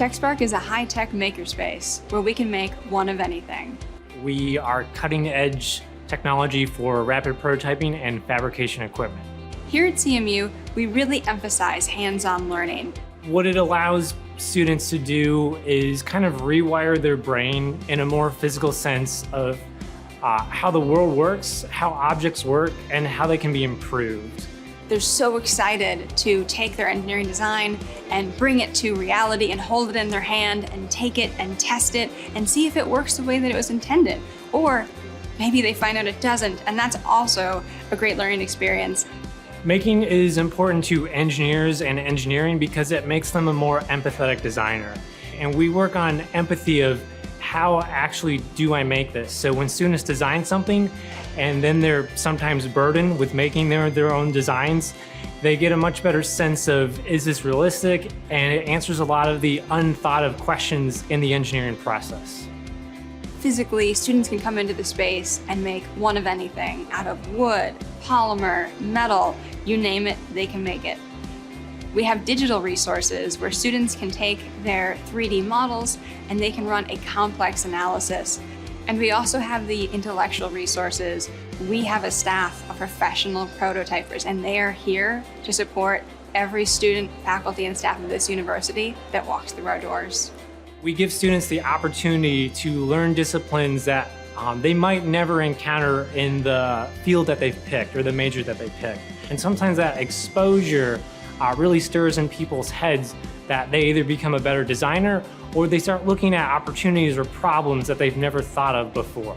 TechSpark is a high-tech makerspace where we can make one of anything. We are cutting-edge technology for rapid prototyping and fabrication equipment. Here at CMU, we really emphasize hands-on learning. What it allows students to do is kind of rewire their brain in a more physical sense of how the world works, how objects work, and how they can be improved. They're so excited to take their engineering design and bring it to reality and hold it in their hand and take it and test it and see if it works the way that it was intended. Or maybe they find out it doesn't, and that's also a great learning experience. Making is important to engineers and engineering because it makes them a more empathetic designer. And we work on empathy of how actually do I make this? So when students design something and then they're sometimes burdened with making their own designs, they get a much better sense of, is this realistic? And it answers a lot of the unthought of questions in the engineering process. Physically, students can come into the space and make one of anything out of wood, polymer, metal, you name it, they can make it. We have digital resources where students can take their 3D models and they can run a complex analysis. And we also have the intellectual resources. We have a staff of professional prototypers, and they are here to support every student, faculty, and staff of this university that walks through our doors. We give students the opportunity to learn disciplines that they might never encounter in the field that they've picked or the major that they picked. And sometimes that exposure really stirs in people's heads that they either become a better designer or they start looking at opportunities or problems that they've never thought of before.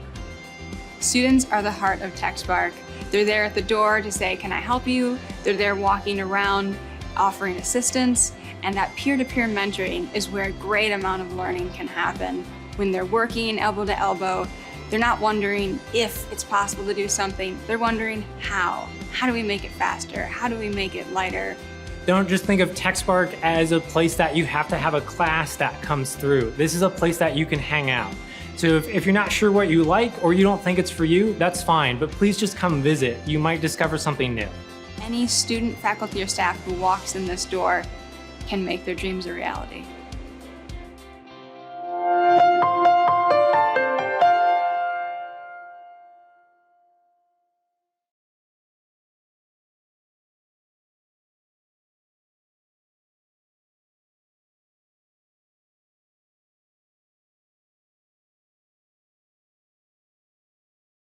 Students are the heart of TechSpark. They're there at the door to say, can I help you? They're there walking around, offering assistance, and that peer-to-peer mentoring is where a great amount of learning can happen. When they're working elbow to elbow, they're not wondering if it's possible to do something, they're wondering how. How do we make it faster? How do we make it lighter? Don't just think of TechSpark as a place that you have to have a class that comes through. This is a place that you can hang out. So if you're not sure what you like or you don't think it's for you, that's fine, but please just come visit. You might discover something new. Any student, faculty, or staff who walks in this door can make their dreams a reality.